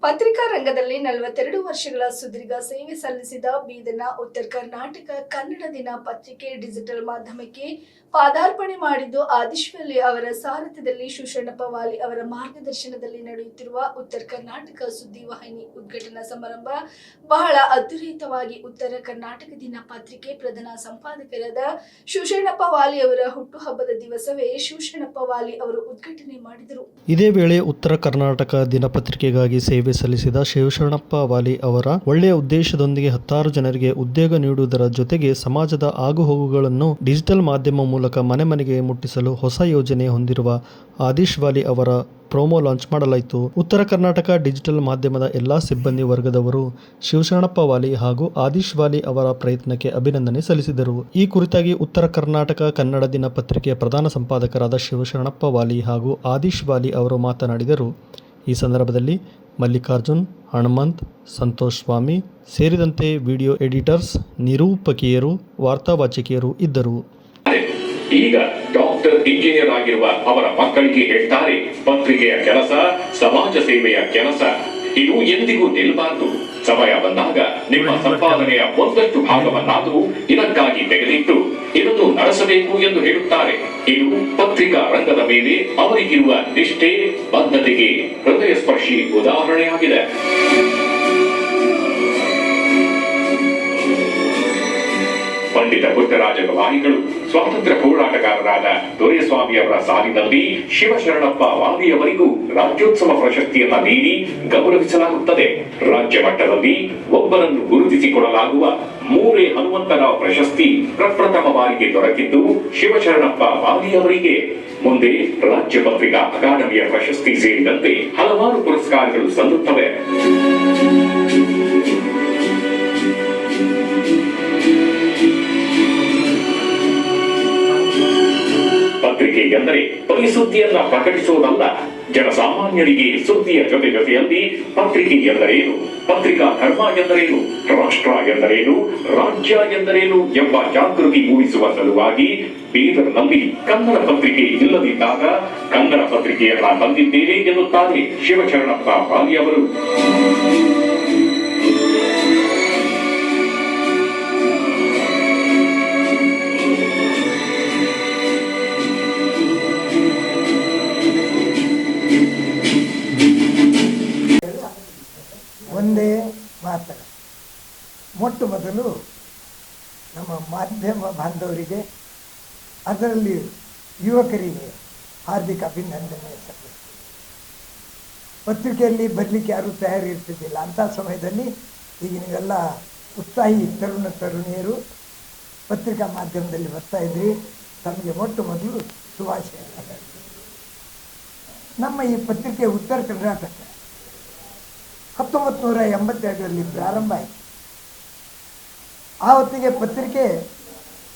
ಪತ್ರಿಕಾ ರಂಗದಲ್ಲಿ 42 ವರ್ಷಗಳ ಸುದೀರ್ಘ ಸೇವೆ ಸಲ್ಲಿಸಿದ ಬೀದರ್ನ ಉತ್ತರ ಕರ್ನಾಟಕ ಕನ್ನಡ ದಿನ ಪತ್ರಿಕೆ ಡಿಜಿಟಲ್ ಮಾಧ್ಯಮಕ್ಕೆ ಪಾದಾರ್ಪಣೆ ಮಾಡಿದ್ದು ಆದಿಶ್ವಲ್ಲಿ ಅವರ ಸಾರಥ್ಯದಲ್ಲಿ ಶಿವಶರಣಪ್ಪ ವಾಲಿ ಅವರ ಮಾರ್ಗದರ್ಶನದಲ್ಲಿ ನಡೆಯುತ್ತಿರುವ ಉತ್ತರ ಕರ್ನಾಟಕ ಸುದ್ದಿವಾಹಿನಿ ಉದ್ಘಾಟನಾ ಸಮಾರಂಭ ಬಹಳ ಅದ್ಧೂರಿತವಾಗಿ ಉತ್ತರ ಕರ್ನಾಟಕ ದಿನ ಪತ್ರಿಕೆ ಪ್ರಧಾನ ಸಂಪಾದಕರಾದ ಶಿವಶರಣಪ್ಪ ವಾಲಿ ಅವರ ಹುಟ್ಟುಹಬ್ಬದ ದಿವಸವೇ ಶಿವಶರಣಪ್ಪ ವಾಲಿ ಅವರು ಉದ್ಘಾಟನೆ ಮಾಡಿದರು. ಇದೇ ವೇಳೆ ಉತ್ತರ ಕರ್ನಾಟಕ ದಿನಪತ್ರಿಕೆಗಾಗಿ ಸೇವೆ ಸಲ್ಲಿಸಿದ ಶಿವಶರಣಪ್ಪ ವಾಲಿ ಅವರ ಒಳ್ಳೆಯ ಉದ್ದೇಶದೊಂದಿಗೆ 10 ಜನರಿಗೆ ಉದ್ಯೋಗ ನೀಡುವುದರ ಜೊತೆಗೆ ಸಮಾಜದ ಆಗುಹೋಗುಗಳನ್ನು ಡಿಜಿಟಲ್ ಮಾಧ್ಯಮ ಮೂಲಕ ಮನೆ ಮನೆಗೆ ಮುಟ್ಟಿಸಲು ಹೊಸ ಯೋಜನೆ ಹೊಂದಿರುವ ಆದಿಶ್ ವಾಲಿ ಅವರ ಪ್ರೋಮೋ ಲಾಂಚ್ ಮಾಡಲಾಯಿತು. ಉತ್ತರ ಕರ್ನಾಟಕ ಡಿಜಿಟಲ್ ಮಾಧ್ಯಮದ ಎಲ್ಲಾ ಸಿಬ್ಬಂದಿ ವರ್ಗದವರು ಶಿವಶರಣಪ್ಪ ವಾಲಿ ಹಾಗೂ ಆದಿಶ್ ವಾಲಿ ಅವರ ಪ್ರಯತ್ನಕ್ಕೆ ಅಭಿನಂದನೆ ಸಲ್ಲಿಸಿದರು. ಈ ಕುರಿತಾಗಿ ಉತ್ತರ ಕರ್ನಾಟಕ ಕನ್ನಡ ದಿನ ಪತ್ರಿಕೆಯ ಪ್ರಧಾನ ಸಂಪಾದಕರಾದ ಶಿವಶರಣಪ್ಪ ವಾಲಿ ಹಾಗೂ ಆದಿಶ್ ವಾಲಿ ಅವರು ಮಾತನಾಡಿದರು. ಈ ಸಂದರ್ಭದಲ್ಲಿ ಮಲ್ಲಿಕಾರ್ಜುನ್, ಹನುಮಂತ್, ಸಂತೋಷ್ ಸ್ವಾಮಿ ಸೇರಿದಂತೆ ವಿಡಿಯೋ ಎಡಿಟರ್ಸ್, ನಿರೂಪಕಿಯರು, ವಾರ್ತಾವಾಚಕಿಯರು ಇದ್ದರು. ಈಗ ಡಾಕ್ಟರ್ ಇಂಜಿನಿಯರ್ ಆಗಿರುವ ಅವರ ಮಕ್ಕಳಿಗೆ ಹೇಳ್ತಾರೆ, ಪತ್ರಿಕೆಯ ಕೆಲಸ ಸಮಾಜ ಸೇವೆಯ ಕೆಲಸ, ಇದು ಎಂದಿಗೂ ನಿಲ್ಲಬಾರದು. ಸಮಯ ಬಂದಾಗ ನಿಮ್ಮ ಸಂಪಾದನೆಯ ಒಂದಷ್ಟು ಭಾಗವನ್ನಾದರೂ ಇದಕ್ಕಾಗಿ ತೆಗೆದಿಟ್ಟು ಇದನ್ನು ನಡೆಸಬೇಕು ಎಂದು ಹೇಳುತ್ತಾರೆ. ಇದು ಪತ್ರಿಕಾ ರಂಗದ ಮೇಲೆ ಅವರಿಗಿರುವ ನಿಷ್ಠೆ, ಬದ್ಧತೆಗೆ ಹೃದಯ ಸ್ಪರ್ಶಿ ಉದಾಹರಣೆಯಾಗಿದೆ. ಪಂಡಿತ ಪುಟ್ಟರಾಜ ಗವಾಯಿಗಳು ಸ್ವಾತಂತ್ರ್ಯ ಹೋರಾಟಗಾರರಾದ ದೊರೆಸ್ವಾಮಿಯವರ ಸಾಲಿನಲ್ಲಿ ಶಿವಶರಣಪ್ಪ ವಾಲಿಯವರಿಗೂ ರಾಜ್ಯೋತ್ಸವ ಪ್ರಶಸ್ತಿಯನ್ನ ನೀಡಿ ಗೌರವಿಸಲಾಗುತ್ತದೆ. ರಾಜ್ಯ ಮಟ್ಟದಲ್ಲಿ ಒಬ್ಬರನ್ನು ಗುರುತಿಸಿಕೊಡಲಾಗುವ ಮೂರೇ ಹನುಮಂತರಾವ್ ಪ್ರಶಸ್ತಿ ಪ್ರಪ್ರಥಮ ಬಾರಿಗೆ ದೊರಕಿದ್ದು ಶಿವಶರಣಪ್ಪ ವಾಲಿಯವರಿಗೆ. ಮುಂದೆ ರಾಜ್ಯ ಪತ್ರಿಕಾ ಅಕಾಡೆಮಿಯ ಪ್ರಶಸ್ತಿ ಸೇರಿದಂತೆ ಹಲವಾರು ಪುರಸ್ಕಾರಗಳು ಸಲ್ಲುತ್ತವೆ. ಪತ್ರಿಕೆ ಎಂದರೆ ಬರೀ ಸುದ್ದಿಯನ್ನ ಪ್ರಕಟಿಸುವುದಲ್ಲ, ಜನಸಾಮಾನ್ಯರಿಗೆ ಸುದ್ದಿಯ ಜೊತೆಯಲ್ಲಿ ಪತ್ರಿಕೆ ಎಂದರೇನು, ಪತ್ರಿಕಾ ಧರ್ಮ ಎಂದರೇನು, ರಾಷ್ಟ್ರ ಎಂದರೇನು, ರಾಜ್ಯ ಎಂದರೇನು ಎಂಬ ಜಾಗೃತಿ ಮೂಡಿಸುವ ಸಲುವಾಗಿ ಬೀದರ್ನಲ್ಲಿ ಕನ್ನಡ ಪತ್ರಿಕೆ ಇಲ್ಲದಿದ್ದಾಗ ಕನ್ನಡ ಪತ್ರಿಕೆಯನ್ನ ತಂದಿದ್ದೇನೆ ಎನ್ನುತ್ತಾರೆ ಶಿವಶರಣಪ್ಪ ವಾಲಿ ಅವರು. ಒಂದೇ ಮಾತು, ಮೊಟ್ಟ ಮೊದಲು ನಮ್ಮ ಮಾಧ್ಯಮ ಬಾಂಧವರಿಗೆ, ಅದರಲ್ಲಿ ಯುವಕರಿಗೆ ಹಾರ್ದಿಕ ಅಭಿನಂದನೆ ಸಲ್ಲಿಸ್ತೀನಿ. ಪತ್ರಿಕೆಯಲ್ಲಿ ಬರಲಿಕ್ಕೆ ಯಾರೂ ತಯಾರಿ ಇರ್ತಿದ್ದಿಲ್ಲ. ಅಂಥ ಸಮಯದಲ್ಲಿ ಈಗ ನೀವೆಲ್ಲ ಉತ್ಸಾಹಿ ತರುಣಿಯರು ಪತ್ರಿಕಾ ಮಾಧ್ಯಮದಲ್ಲಿ ಬರ್ತಾ ಇದ್ರಿ. ತಮಗೆ ಮೊಟ್ಟ ಮೊದಲು ಶುಭಾಶಯ. ನಮ್ಮ ಈ ಪತ್ರಿಕೆ ಉತ್ತರ ಕರ್ನಾಟಕ 1982ರಲ್ಲಿ ಪ್ರಾರಂಭ ಆಯಿತು. ಆ ಹೊತ್ತಿಗೆ ಪತ್ರಿಕೆ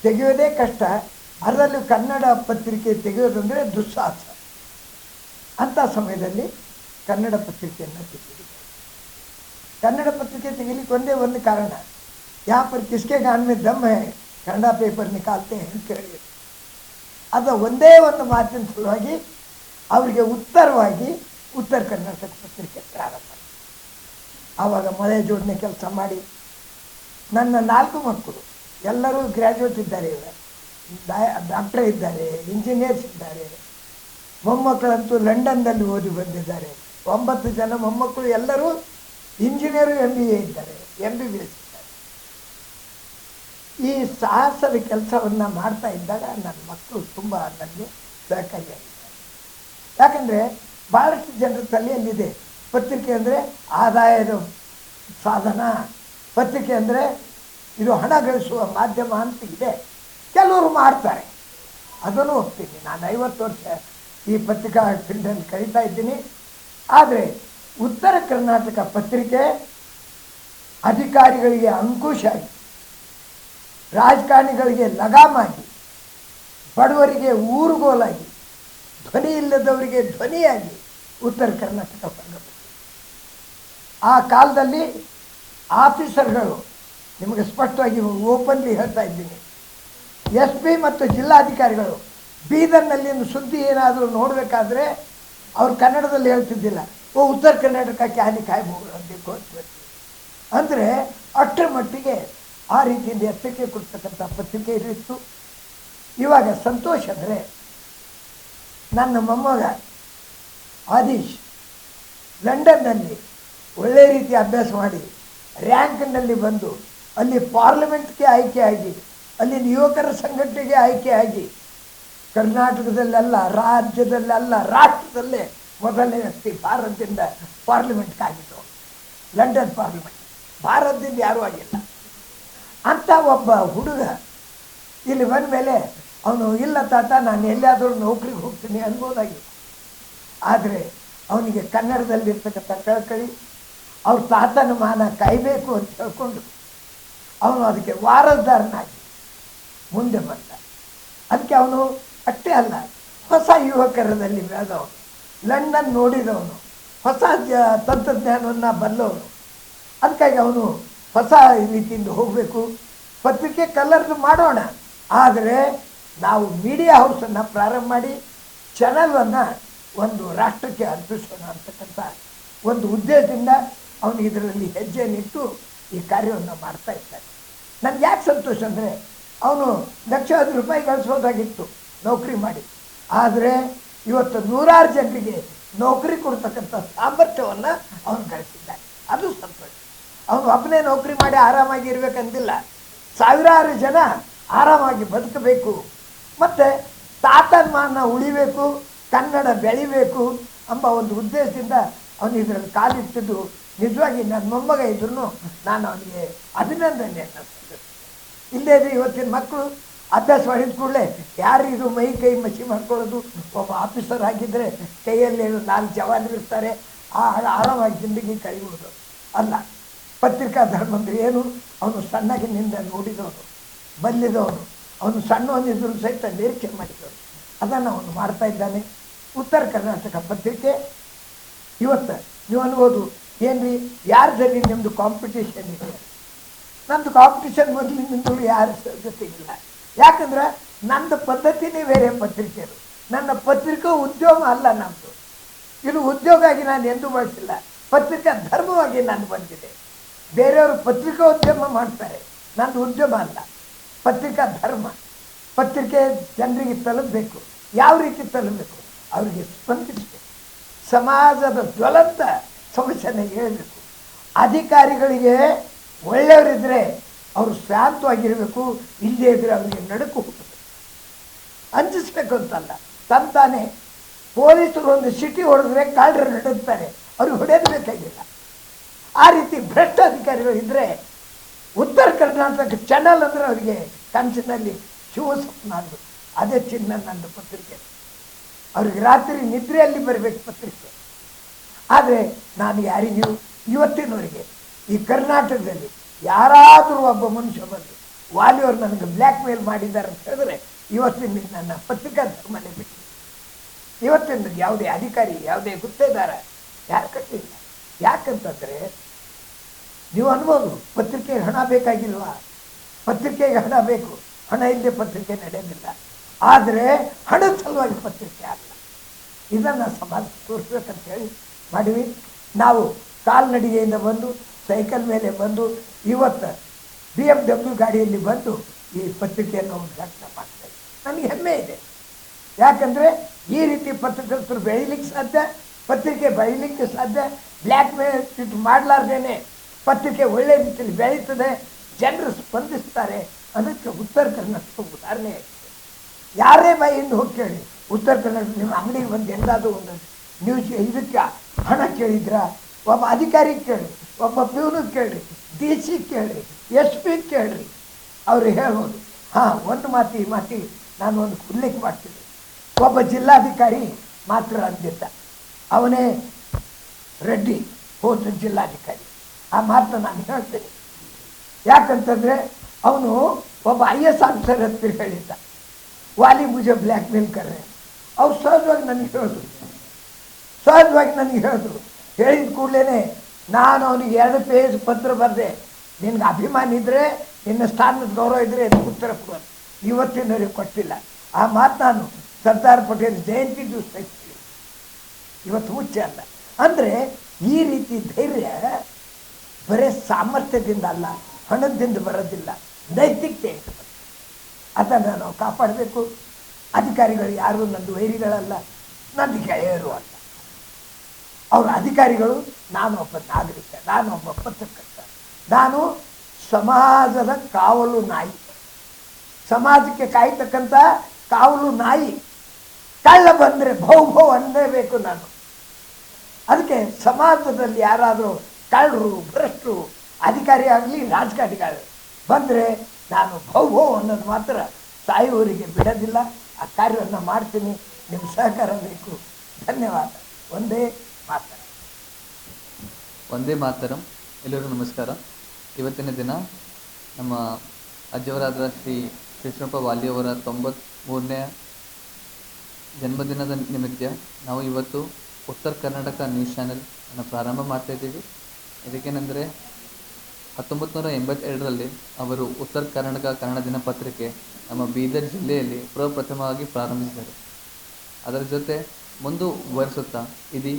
ತೆಗೆಯೋದೇ ಕಷ್ಟ, ಅದರಲ್ಲೂ ಕನ್ನಡ ಪತ್ರಿಕೆ ತೆಗೆಯೋದಂದರೆ ದುಸ್ಸಾಹಸ. ಅಂಥ ಸಮಯದಲ್ಲಿ ಕನ್ನಡ ಪತ್ರಿಕೆಯನ್ನು ತೆಗೆದಿದೆ. ಕನ್ನಡ ಪತ್ರಿಕೆ ತೆಗಿಲಿಕ್ಕೆ ಒಂದೇ ಒಂದು ಕಾರಣ, ಯಾ ಪರ್ ಕಿಸ್ಕೆ ಗಾನ್ ಮೇ ದಮ್ ಹೈ ಕನ್ನಡ ಪೇಪರ್ ನಿಕಾಲ್ತೆ ಅಂತ ಕೇಳಿ, ಅದು ಒಂದೇ ಒಂದು ಮಾತಿನ ಸಲುವಾಗಿ ಅವರಿಗೆ ಉತ್ತರವಾಗಿ ಉತ್ತರ ಕರ್ನಾಟಕ ಪತ್ರಿಕೆ ಪ್ರಾರಂಭ. ಆವಾಗ ಮಳೆ ಜೋಡಣೆ ಕೆಲಸ ಮಾಡಿ ನನ್ನ 4 ಮಕ್ಕಳು ಎಲ್ಲರೂ ಗ್ರ್ಯಾಜುಯೇಟ್ ಇದ್ದಾರೆ, ಡಾಕ್ಟರ್ ಇದ್ದಾರೆ, ಇಂಜಿನಿಯರ್ಸ್ ಇದ್ದಾರೆ. ಮೊಮ್ಮಕ್ಕಳಂತೂ ಲಂಡನ್ನಲ್ಲಿ ಓದಿ ಬಂದಿದ್ದಾರೆ. 9 ಜನ ಮೊಮ್ಮಕ್ಕಳು ಎಲ್ಲರೂ ಇಂಜಿನಿಯರು, MBA ಇದ್ದಾರೆ, MBBS ಇದ್ದಾರೆ. ಈ ಸಾಹಸದ ಕೆಲಸವನ್ನು ಮಾಡ್ತಾ ಇದ್ದಾಗ ನನ್ನ ಮಕ್ಕಳು ತುಂಬ ನನಗೆ ಸಹಕಾರಿಯಾಗಿದ್ದಾರೆ. ಯಾಕಂದರೆ ಭಾಳಷ್ಟು ಜನರ ತಲೆಯಲ್ಲಿದೆ ಪತ್ರಿಕೆ ಅಂದರೆ ಆದಾಯದ ಸಾಧನ, ಪತ್ರಿಕೆ ಅಂದರೆ ಇದು ಹಣ ಗಳಿಸುವ ಮಾಧ್ಯಮ ಅಂತ ಇದೆ. ಕೆಲವರು ಮಾಡ್ತಾರೆ, ಅದನ್ನು ಒಪ್ತೀನಿ. ನಾನು 50 ವರ್ಷ ಈ ಪತ್ರಿಕಾ ಫೀಲ್ಡಲ್ಲಿ ಕರೀತಾ ಇದ್ದೀನಿ. ಆದರೆ ಉತ್ತರ ಕರ್ನಾಟಕ ಪತ್ರಿಕೆ ಅಧಿಕಾರಿಗಳಿಗೆ ಅಂಕುಶ ಆಗಿ, ರಾಜಕಾರಣಿಗಳಿಗೆ ಲಗಾಮಾಗಿ, ಬಡವರಿಗೆ ಊರುಗೋಲಾಗಿ, ಧ್ವನಿ ಇಲ್ಲದವರಿಗೆ ಧ್ವನಿಯಾಗಿ ಉತ್ತರ ಕರ್ನಾಟಕ ಹೊರಗಡೆ. ಆ ಕಾಲದಲ್ಲಿ ಆಫೀಸರ್ಗಳು, ನಿಮಗೆ ಸ್ಪಷ್ಟವಾಗಿ ಓಪನ್ಲಿ ಹೇಳ್ತಾ ಇದ್ದೀನಿ, SP ಮತ್ತು ಜಿಲ್ಲಾಧಿಕಾರಿಗಳು ಬೀದರ್ನಲ್ಲಿ ಸುದ್ದಿ ಏನಾದರೂ ನೋಡಬೇಕಾದ್ರೆ ಅವ್ರು ಕನ್ನಡದಲ್ಲಿ ಹೇಳ್ತಿದ್ದಿಲ್ಲ, ಉತ್ತರ ಕರ್ನಾಟಕ ಕ್ಯಾಲಿ ಕಾಯ್ಬೋದು ಅಂತ ಹೋಗ್ಬೇಕು ಅಂದರೆ ಅಷ್ಟರ ಮಟ್ಟಿಗೆ ಆ ರೀತಿಯಿಂದ ಎತ್ತಕ್ಕೆ ಕೊಡ್ತಕ್ಕಂಥ ಪತ್ರಿಕೆ ಇರಿತ್ತು. ಇವಾಗ ಸಂತೋಷ ಅಂದರೆ ನನ್ನ ಮೊಮ್ಮಗ ಆದೀಶ್ ಲಂಡನ್ನಲ್ಲಿ ಒಳ್ಳೆ ರೀತಿ ಅಭ್ಯಾಸ ಮಾಡಿ ರ್ಯಾಂಕ್ನಲ್ಲಿ ಬಂದು ಅಲ್ಲಿ ಪಾರ್ಲಿಮೆಂಟ್ಗೆ ಆಯ್ಕೆಯಾಗಿ ಅಲ್ಲಿನ ಯುವಕರ ಸಂಘಟನೆಗೆ ಆಯ್ಕೆಯಾಗಿ ಕರ್ನಾಟಕದಲ್ಲೆಲ್ಲ ರಾಜ್ಯದಲ್ಲೆಲ್ಲ ರಾಷ್ಟ್ರದಲ್ಲೇ ಮೊದಲನೇ ವ್ಯಕ್ತಿ ಭಾರತದಿಂದ ಪಾರ್ಲಿಮೆಂಟ್ಗೆ ಆಗಿತ್ತು. ಲಂಡನ್ ಪಾರ್ಲಿಮೆಂಟ್ ಭಾರತದಿಂದ ಯಾರೂ ಆಗಿಲ್ಲ. ಅಂಥ ಒಬ್ಬ ಹುಡುಗ ಇಲ್ಲಿ ಬಂದ ಮೇಲೆ ಅವನು ಇಲ್ಲ ತಾತ ನಾನು ಎಲ್ಲಿಯಾದರೂ ನೌಕರಿಗೆ ಹೋಗ್ತೀನಿ ಅನ್ಬೋದಾಗಿತ್ತು. ಆದರೆ ಅವನಿಗೆ ಕನ್ನಡದಲ್ಲಿರ್ತಕ್ಕಂಥ ಕಳಕಳಿ ಅವ್ರ ತಾತನ ಮಾನ ಕಾಯಬೇಕು ಅಂತ ಹೇಳ್ಕೊಂಡು ಅವನು ಅದಕ್ಕೆ ವಾರಸ್ದಾರನಾಗಿ ಮುಂದೆ ಬಂದ. ಅದಕ್ಕೆ ಅವನು ಅಷ್ಟೇ ಅಲ್ಲ, ಹೊಸ ಯುವಕರದಲ್ಲಿ ಬೆಳೆದವನು, ಲಂಡನ್ ನೋಡಿದವನು, ಹೊಸ ತಂತ್ರಜ್ಞಾನವನ್ನು ಬಲ್ಲವನು. ಅದಕ್ಕಾಗಿ ಅವನು ಹೊಸ ರೀತಿಯಿಂದ ಹೋಗಬೇಕು, ಪತ್ರಿಕೆ ಕಲರ್ದು ಮಾಡೋಣ, ಆದರೆ ನಾವು ಮೀಡಿಯಾ ಹೌಸನ್ನು ಪ್ರಾರಂಭ ಮಾಡಿ ಚಾನಲನ್ನು ಒಂದು ರಾಷ್ಟ್ರಕ್ಕೆ ಅರ್ಪಿಸೋಣ ಅಂತಕ್ಕಂಥ ಒಂದು ಉದ್ದೇಶದಿಂದ ಅವನು ಇದರಲ್ಲಿ ಹೆಜ್ಜೆಯನ್ನಿಟ್ಟು ಈ ಕಾರ್ಯವನ್ನು ಮಾಡ್ತಾ ಇದ್ದಾನೆ. ನನಗೆ ಯಾಕೆ ಸಂತೋಷ ಅಂದರೆ ಅವನು ಲಕ್ಷಾಂತರ ರೂಪಾಯಿ ಗಳಿಸೋದಾಗಿತ್ತು ನೌಕರಿ ಮಾಡಿ, ಆದರೆ ಇವತ್ತು ನೂರಾರು ಜನರಿಗೆ ನೌಕರಿ ಕೊಡ್ತಕ್ಕಂಥ ಸಾಮರ್ಥ್ಯವನ್ನು ಅವನು ಗಳಿಸಿದ್ದಾನೆ. ಅದು ಸಂತೋಷ. ಅವನು ಒಬ್ಬನೇ ನೌಕರಿ ಮಾಡಿ ಆರಾಮಾಗಿ ಇರಬೇಕಂತಿಲ್ಲ, ಸಾವಿರಾರು ಜನ ಆರಾಮಾಗಿ ಬದುಕಬೇಕು, ಮತ್ತು ತಾತನಮಾನ ಉಳಿಬೇಕು, ಕನ್ನಡ ಬೆಳಿಬೇಕು ಎಂಬ ಒಂದು ಉದ್ದೇಶದಿಂದ ಅವನು ಇದರಲ್ಲಿ ಕಾಲಿಟ್ಟಿದ್ದು ನಿಜವಾಗಿ ನನ್ನ ಮೊಮ್ಮಗ ಇದ್ರೂ ನಾನು ಅವನಿಗೆ ಅಭಿನಂದನೆಯನ್ನು ಸಲ್ಲಿಸ್ತೇನೆ. ಇಲ್ಲೇ ಇವತ್ತಿನ ಮಕ್ಕಳು ಅಭ್ಯಾಸ ಮಾಡಿದ ಕೂಡಲೇ ಯಾರು ಇದು ಮೈ ಕೈ ಮಸಿ ಮಾಡ್ಕೊಳ್ಳೋದು, ಒಬ್ಬ ಆಫೀಸರ್ ಆಗಿದ್ದರೆ ಕೈಯಲ್ಲಿ 4 ಜವಾನರು ಇರ್ತಾರೆ, ಆರಾಮಾಗಿ ಜಿಂದಗಿ ಕಳೆಯುವುದು ಅಲ್ಲ. ಪತ್ರಿಕಾ ಧರ್ಮ ಅಂದರೆ ಏನು? ಅವನು ಸಣ್ಣಗಿನಿಂದ ನೋಡಿದವನು, ಬಲ್ಲಿದವನು, ಅವನು ಸಣ್ಣವನಿದ್ರು ಸಹಿತ ನಿರೀಕ್ಷೆ ಮಾಡಿದವನು, ಅದನ್ನು ಅವನು ಮಾಡ್ತಾ ಇದ್ದಾನೆ. ಉತ್ತರ ಕರ್ನಾಟಕ ಪತ್ರಿಕೆ ಇವತ್ತು ನೀವು ಅನ್ಬೋದು, ಏನು ರೀ ಯಾರದಲ್ಲಿ ನಿಮ್ಮದು ಕಾಂಪಿಟೇಷನ್ ಇದೆ? ನಮ್ಮದು ಕಾಂಪಿಟೇಷನ್ ಮೊದಲಿನಿಂದಲೂ ಯಾರ ಜೊತೆಗಿಲ್ಲ. ಯಾಕಂದ್ರೆ ನಂದು ಪದ್ಧತಿನೇ ಬೇರೆ ಪತ್ರಿಕೆದು. ನನ್ನ ಪತ್ರಿಕಾ ಉದ್ಯೋಗ ಅಲ್ಲ ನಮ್ಮದು. ಇದು ಉದ್ಯೋಗ ಆಗಿ ನಾನು ಎಂದೂ ಬಳಸಿಲ್ಲ, ಪತ್ರಿಕಾ ಧರ್ಮವಾಗಿ ನಾನು ಬಂದಿದೆ. ಬೇರೆಯವರು ಪತ್ರಿಕಾ ಉದ್ಯಮ ಮಾಡ್ತಾರೆ, ನಂದು ಉದ್ಯಮ ಅಲ್ಲ, ಪತ್ರಿಕಾ ಧರ್ಮ. ಪತ್ರಿಕೆ ಜನರಿಗೆ ತಲುಪಬೇಕು. ಯಾವ ರೀತಿ ತಲುಪಬೇಕು? ಅವರಿಗೆ ಸ್ಪಂದಿಸಬೇಕು, ಸಮಾಜದ ಜ್ವಲಂತ ಸಮಸ್ಯೆನ ಹೇಳಬೇಕು. ಅಧಿಕಾರಿಗಳಿಗೆ ಒಳ್ಳೆಯವರಿದ್ದರೆ ಅವರು ಶಾಂತವಾಗಿರಬೇಕು, ಇಲ್ಲದೇ ಇದ್ದರೆ ಅವರಿಗೆ ನಡುಕು ಹುಟ್ಟಬೇಕು. ಅಂಜಿಸ್ಬೇಕು ಅಂತಲ್ಲ, ತಾನೇ ಪೊಲೀಸರು ಒಂದು ಸಿಟಿ ಹೊಡೆದ್ರೆ ಕಾಳರು ನಡುತ್ತಾರೆ, ಅವ್ರಿಗೆ ಹೊಡೆಯೋದು ಬೇಕಾಗಿಲ್ಲ. ಆ ರೀತಿ ಭ್ರಷ್ಟ ಅಧಿಕಾರಿಗಳು ಇದ್ದರೆ ಉತ್ತರ ಕರ್ನಾಟಕ ಚಾನಲ್ ಅಂದರೆ ಅವರಿಗೆ ಕನಸಿನಲ್ಲಿ ಶಿವಸ್ವಪ್ನ ಅಂದು ಅದೇ ಚಿನ್ನ ನಂದು ಪತ್ರಿಕೆ. ಅವ್ರಿಗೆ ರಾತ್ರಿ ನಿದ್ರೆಯಲ್ಲಿ ಬರಬೇಕು ಪತ್ರಿಕೆ. ಆದರೆ ನಾನು ಯಾರಿಗೂ ಇವತ್ತಿನವರೆಗೆ ಈ ಕರ್ನಾಟಕದಲ್ಲಿ ಯಾರಾದರೂ ಒಬ್ಬ ಮನುಷ್ಯ ಬಂದು ವಾಲಿಯವರು ನನಗೆ ಬ್ಲ್ಯಾಕ್ ಮೇಲ್ ಮಾಡಿದ್ದಾರೆ ಅಂತ ಹೇಳಿದ್ರೆ ಇವತ್ತಿನ ನನ್ನ ಪತ್ರಿಕಾ ಧರ್ಮನೇ ಬಿಟ್ಟು, ಇವತ್ತಿನ ಯಾವುದೇ ಅಧಿಕಾರಿ ಯಾವುದೇ ಗುತ್ತೇದಾರ ಯಾರು ಕಟ್ಟಿಲ್ಲ. ಯಾಕಂತಂದರೆ ನೀವು ಅನ್ಬೋದು, ಪತ್ರಿಕೆಗೆ ಹಣ ಬೇಕಾಗಿಲ್ವಾ? ಪತ್ರಿಕೆಗೆ ಹಣ ಬೇಕು, ಹಣ ಇಲ್ಲದೆ ಪತ್ರಿಕೆ ನಡೆಯೋದಿಲ್ಲ. ಆದರೆ ಹಣದ ಸಲುವಾಗಿ ಪತ್ರಿಕೆ ಅಲ್ಲ. ಇದನ್ನು ಸಮಾಜ ತೋರಿಸ್ಬೇಕಂತ ಹೇಳಿ ಮಾಡಿವಿ. ನಾವು ಕಾಲ್ನಡಿಗೆಯಿಂದ ಬಂದು ಸೈಕಲ್ ಮೇಲೆ ಬಂದು ಇವತ್ತು BMW ಗಾಡಿಯಲ್ಲಿ ಬಂದು ಈ ಪತ್ರಿಕೆಯನ್ನು ಉದ್ಘಾಟನೆ ಮಾಡ್ತೇವೆ. ನನಗೆ ಹೆಮ್ಮೆ ಇದೆ. ಯಾಕಂದರೆ ಈ ರೀತಿ ಪತ್ರಕರ್ತರು ಬೆಳೀಲಿಕ್ಕೆ ಸಾಧ್ಯ, ಪತ್ರಿಕೆ ಬೆಳೀಲಿಕ್ಕೆ ಸಾಧ್ಯ. ಬ್ಲ್ಯಾಕ್ ಮೇಲ್ ಮಾಡಲಾರ್ದೇನೆ ಪತ್ರಿಕೆ ಒಳ್ಳೆ ರೀತಿಯಲ್ಲಿ ಬೆಳೀತದೆ, ಜನರು ಸ್ಪಂದಿಸ್ತಾರೆ. ಅದಕ್ಕೆ ಉತ್ತರ ಕರ್ನಾಟಕ ಉದಾಹರಣೆ ಆಗಿದೆ. ಯಾರೇ ಬಾಯಿಂದ ಹೋಗಿ ಕೇಳಿ, ಉತ್ತರ ಕರ್ನಾಟಕ ನಿಮ್ಮ ಅಂಗಡಿಗೆ ಬಂದು ಎಲ್ಲಾದರೂ ಒಂದು ನ್ಯೂಸ್ ಇದಕ್ಕೆ ಹಣ ಕೇಳಿದ್ರ, ಒಬ್ಬ ಅಧಿಕಾರಿಗೆ ಕೇಳಿ, ಒಬ್ಬ ಪ್ಯೂನಿಗೆ ಕೇಳಿ, DC ಕೇಳಿ, SP ಕೇಳ್ರಿ, ಅವರು ಹೇಳ್ಬೋದು. ಹಾಂ, ಒಂದು ಮಾತು ಈ ಮಾತಿಗೆ ನಾನು ಒಂದು ಉಲ್ಲೇಖ ಮಾಡ್ತೀನಿ. ಒಬ್ಬ ಜಿಲ್ಲಾಧಿಕಾರಿ ಮಾತ್ರ ಅಂದಿದ್ದ, ಅವನೇ ರೆಡ್ಡಿ ಹೋದ ಜಿಲ್ಲಾಧಿಕಾರಿ. ಆ ಮಾತನ್ನ ನಾನು ಹೇಳ್ತೀನಿ. ಯಾಕಂತಂದರೆ ಅವನು ಒಬ್ಬ IS ಆಫೀಸರ್ ಹತ್ತಿರ ಹೇಳಿದ್ದ, ವಾಲಿ ಮುಜೆ ಬ್ಲ್ಯಾಕ್ ಮೇಲ್ ಕರ್ರೆ. ಅವ್ರು ಸಹಜವಾಗಿ ನನಗೆ ಹೇಳಿದ್ರು. ಹೇಳಿದ ಕೂಡಲೇ ನಾನು ಅವನಿಗೆ 2 ಪೇಜ್ ಪತ್ರ ಬರೆದೆ. ನಿನ್ಗೆ ಅಭಿಮಾನ ಇದ್ದರೆ, ನಿನ್ನ ಸ್ಥಾನದ ಗೌರವ ಇದ್ದರೆ ಅದಕ್ಕೆ ಉತ್ತರ ಕೊಡೋದು. ಇವತ್ತಿನವರಿಗೆ ಕೊಟ್ಟಿಲ್ಲ. ಆ ಮಾತು ನಾನು ಸರ್ದಾರ್ ಪಟೇಲ್ ಜಯಂತಿ ದಿವಸ ಇವತ್ತು ಹುಚ್ಚ ಅಲ್ಲ. ಅಂದರೆ ಈ ರೀತಿ ಧೈರ್ಯ ಬರೀ ಸಾಮರ್ಥ್ಯದಿಂದ ಅಲ್ಲ, ಹಣದಿಂದ ಬರೋದಿಲ್ಲ, ನೈತಿಕತೆ ಅದನ್ನು ನಾವು ಕಾಪಾಡಬೇಕು. ಅಧಿಕಾರಿಗಳು ಯಾರು ನಂದು ವೈರಿಗಳಲ್ಲ, ನನ್ನ ಗೆಳೆಯರು ಅಲ್ಲ. ಅವರು ಅಧಿಕಾರಿಗಳು, ನಾನು ಒಬ್ಬ ನಾಗರಿಕ, ನಾನು ಒಬ್ಬ ಪತ್ರಕರ್ತ, ನಾನು ಸಮಾಜದ ಕಾವಲು ನಾಯಿ, ಸಮಾಜಕ್ಕೆ ಕಾಯ್ತಕ್ಕಂಥ ಕಾವಲು ನಾಯಿ. ಕಳ್ಳ ಬಂದರೆ ಭೌ ಭೌ ಅನ್ನಲೇಬೇಕು ನಾನು. ಅದಕ್ಕೆ ಸಮಾಜದಲ್ಲಿ ಯಾರಾದರೂ ಕಳ್ಳರು, ಭ್ರಷ್ಟರು, ಅಧಿಕಾರಿ ಆಗಲಿ ರಾಜಕಾರಣಿಗಳು ಬಂದರೆ ನಾನು ಭೌ ಭೌ ಅನ್ನೋದು ಮಾತ್ರ ಸಾಯುವವರಿಗೆ ಬಿಡೋದಿಲ್ಲ. ಆ ಕಾರ್ಯವನ್ನು ಮಾಡ್ತೀನಿ. ನಿಮ್ಮ ಸಹಕಾರ ಬೇಕು. ಧನ್ಯವಾದ. ಒಂದೇ ಮಾತರಂ. ಒಂದೇ ಮಾತರಂ. ಎಲ್ಲರಿಗೂ ನಮಸ್ಕಾರ. ಇವತ್ತಿನ ದಿನ ನಮ್ಮ ಅಜ್ಜವರಾದ ಶ್ರೀ ಕೃಷ್ಣಪ್ಪ ವಾಲಿಯವರ 93ನೇ ಜನ್ಮದಿನದ ನಿಮಿತ್ತ ನಾವು ಇವತ್ತು ಉತ್ತರ ಕರ್ನಾಟಕ ನ್ಯೂಸ್ ಚಾನೆಲ್ ಅನ್ನು ಪ್ರಾರಂಭ ಮಾಡ್ತಾಯಿದ್ದೀವಿ. ಇದಕ್ಕೇನೆಂದರೆ 1982ರಲ್ಲಿ ಅವರು ಉತ್ತರ ಕರ್ನಾಟಕ ಕನ್ನಡ ದಿನಪತ್ರಿಕೆ ನಮ್ಮ ಬೀದರ್ ಜಿಲ್ಲೆಯಲ್ಲಿ ಪ್ರಪ್ರಥಮವಾಗಿ ಪ್ರಾರಂಭಿಸಿದರು. ಅದರ ಜೊತೆ ಮುಂದುವರಿಸುತ್ತಾ ಇಡೀ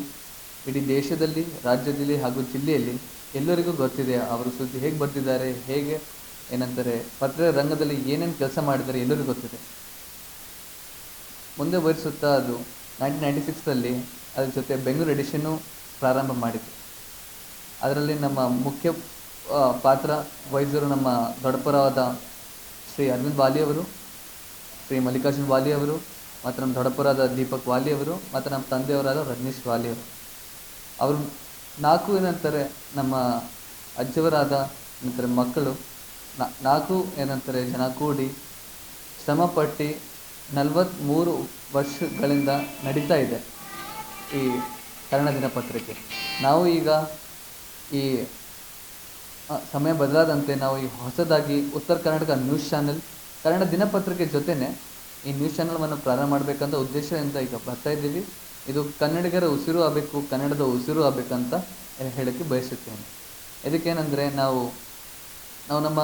ದೇಶದಲ್ಲಿ, ರಾಜ್ಯದಲ್ಲಿ ಹಾಗೂ ಜಿಲ್ಲೆಯಲ್ಲಿ ಎಲ್ಲರಿಗೂ ಗೊತ್ತಿದೆ ಅವರು ಸುದ್ದಿ ಹೇಗೆ ಬರ್ತಿದ್ದಾರೆ, ಹೇಗೆ ಪತ್ರಿಕಾ ರಂಗದಲ್ಲಿ ಏನೇನು ಕೆಲಸ ಮಾಡಿದ್ದಾರೆ ಎಲ್ಲರಿಗೂ ಗೊತ್ತಿದೆ. ಮುಂದೆ ವಹಿಸುತ್ತಾ ಅದು 1996ರಲ್ಲಿ ಅದ್ರ ಜೊತೆ ಬೆಂಗಳೂರು ಎಡಿಷನ್ನು ಪ್ರಾರಂಭ ಮಾಡಿತು. ಅದರಲ್ಲಿ ನಮ್ಮ ಮುಖ್ಯ ಪಾತ್ರ ವಹಿಸಿದರು ನಮ್ಮ ದೊಡ್ಡಪರಾದ ಶ್ರೀ ಅರವಿಂದ್ ವಾಲಿಯವರು, ಶ್ರೀ ಮಲ್ಲಿಕಾರ್ಜುನ್ ವಾಲಿಯವರು, ಮತ್ತು ನಮ್ಮ ದೊಡ್ಡಪರಾದ ದೀಪಕ್ ವಾಲಿಯವರು, ಮತ್ತು ನಮ್ಮ ತಂದೆಯವರಾದ ರಜನೀಶ್ ವಾಲಿಯವರು. ಅವರು 4 ನಮ್ಮ ಅಜ್ಜವರಾದ ಮಕ್ಕಳು 4 ಜನ ಕೂಡಿ ಶ್ರಮಪಟ್ಟು 43 ವರ್ಷಗಳಿಂದ ನಡೀತಾ ಇದೆ ಈ ಕನ್ನಡ ದಿನಪತ್ರಿಕೆ. ನಾವು ಈಗ ಈ ಸಮಯ ಬದಲಾದಂತೆ ನಾವು ಈ ಹೊಸದಾಗಿ ಉತ್ತರ ಕರ್ನಾಟಕ ನ್ಯೂಸ್ ಚಾನೆಲ್ ಕನ್ನಡ ದಿನಪತ್ರಿಕೆ ಜೊತೆನೇ ಈ ನ್ಯೂಸ್ ಚಾನಲ್ವನ್ನು ಪ್ರಾರಂಭ ಮಾಡಬೇಕಂತ ಉದ್ದೇಶದಿಂದ ಈಗ ಬರ್ತಾ ಇದ್ದೀವಿ. ಇದು ಕನ್ನಡಿಗರ ಉಸಿರು ಆಗಬೇಕು, ಕನ್ನಡದ ಉಸಿರು ಆಗಬೇಕಂತ ಹೇಳೋಕ್ಕೆ ಬಯಸುತ್ತೇನೆ. ಇದಕ್ಕೇನೆಂದರೆ ನಾವು ನಮ್ಮ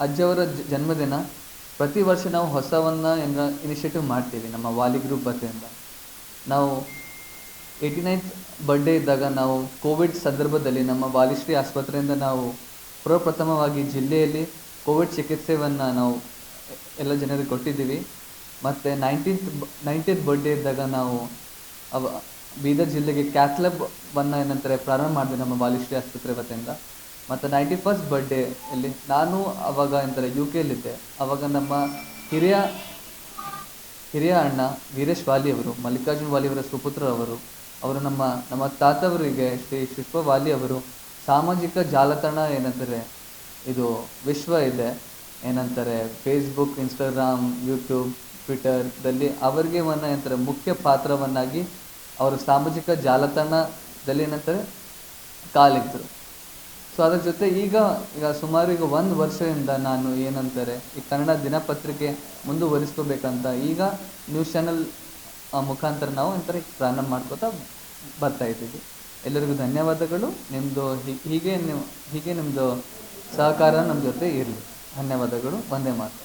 ಅಜ್ಜವರ ಜನ್ಮದಿನ ಪ್ರತಿ ವರ್ಷ ನಾವು ಹೊಸವನ್ನು ಇನಿಷಿಯೇಟಿವ್ ಮಾಡ್ತೀವಿ. ನಮ್ಮ ವಾಲಿ ಗ್ರೂಪ್ ವತಿಯಿಂದ ನಾವು 89th ಬರ್ಡೇ ಇದ್ದಾಗ ನಾವು ಕೋವಿಡ್ ಸಂದರ್ಭದಲ್ಲಿ ನಮ್ಮ ವಾಲಿಶ್ರೀ ಆಸ್ಪತ್ರೆಯಿಂದ ನಾವು ಪ್ರಪ್ರಥಮವಾಗಿ ಜಿಲ್ಲೆಯಲ್ಲಿ ಕೋವಿಡ್ ಚಿಕಿತ್ಸೆಯನ್ನು ನಾವು ಎಲ್ಲ ಜನರಿಗೆ ಕೊಟ್ಟಿದ್ದೀವಿ. ಮತ್ತು 90th ಬರ್ಡೇ ಇದ್ದಾಗ ನಾವು ಬೀದರ್ ಜಿಲ್ಲೆಗೆ ಕ್ಯಾಥ್ಲಬ್ವನ್ನು ಪ್ರಾರಂಭ ಮಾಡಿದ್ವಿ ನಮ್ಮ ವಾಲಿಶ್ರೀ ಆಸ್ಪತ್ರೆ ವತಿಯಿಂದ. ಮತ್ತು 91st ಬರ್ಡೇಯಲ್ಲಿ ನಾನು ಆವಾಗ UK ಆವಾಗ ನಮ್ಮ ಹಿರಿಯ ಅಣ್ಣ ವೀರೇಶ್ ವಾಲಿಯವರು, ಮಲ್ಲಿಕಾರ್ಜುನ್ ವಾಲಿಯವರ ಸುಪುತ್ರರವರು, ಅವರು ನಮ್ಮ ತಾತವರಿಗೆ ಶ್ರೀ ಶಿಲ್ಪ ವಾಲಿ ಅವರು ಸಾಮಾಜಿಕ ಜಾಲತಾಣ ಇದು ವಿಶ್ವ ಇದೆ ಫೇಸ್ಬುಕ್, ಇನ್ಸ್ಟಾಗ್ರಾಮ್, ಯೂಟ್ಯೂಬ್, ಟ್ವಿಟರ್ದಲ್ಲಿ ಅವರಿಗೆ ಮುಖ್ಯ ಪಾತ್ರವನ್ನಾಗಿ ಅವರು ಸಾಮಾಜಿಕ ಜಾಲತಾಣದಲ್ಲಿ ಕಾಲಿಟ್ಟರು. ಸೊ ಅದರ ಜೊತೆ ಈಗ ಸುಮಾರು 1 ವರ್ಷದಿಂದ ನಾನು ಈ ಕನ್ನಡ ದಿನಪತ್ರಿಕೆ ಮುಂದುವರಿಸ್ಕೋಬೇಕಂತ ಈಗ ನ್ಯೂಸ್ ಚಾನಲ್ ಮುಖಾಂತರ ನಾವು ಪ್ರಾರಂಭ ಮಾಡ್ಕೋತಾ ಬರ್ತಾ ಇದ್ದೀವಿ. ಎಲ್ಲರಿಗೂ ಧನ್ಯವಾದಗಳು. ನಿಮ್ಮದು ಹೀಗೆ ನಿಮ್ಮದು ಸಹಕಾರ ನಮ್ಮ ಜೊತೆ ಇರಲಿ. ಧನ್ಯವಾದಗಳು. ಒಂದೇ ಮಾತು.